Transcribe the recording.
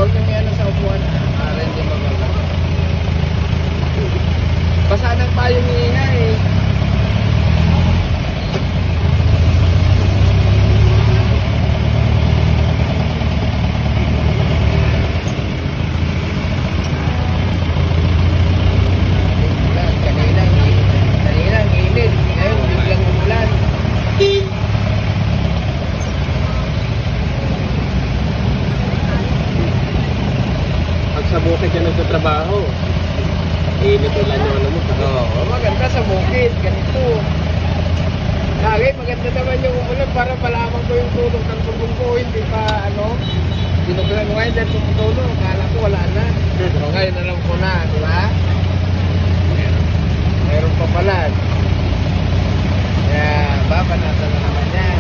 huwag niyong yan sa upuan. Para hindi mababa. Basa ng payong hihinga eh. Kanina ang init. Ngayon, biglang umulan. Pag sa bukid ka nagtatrabaho, init ulan yung ano mo. Oo, maganda sa bukid. Ganito. Lagi, maganda naman yung umulan para malaman ko yung tulog ng tubong ko. Hindi pa, tinuglan ko ngayon dahil tumutulog. Kala ko wala na. So, ngayon alam ko na, di ba? Meron pa pala. Kaya, babanatan na naman yan.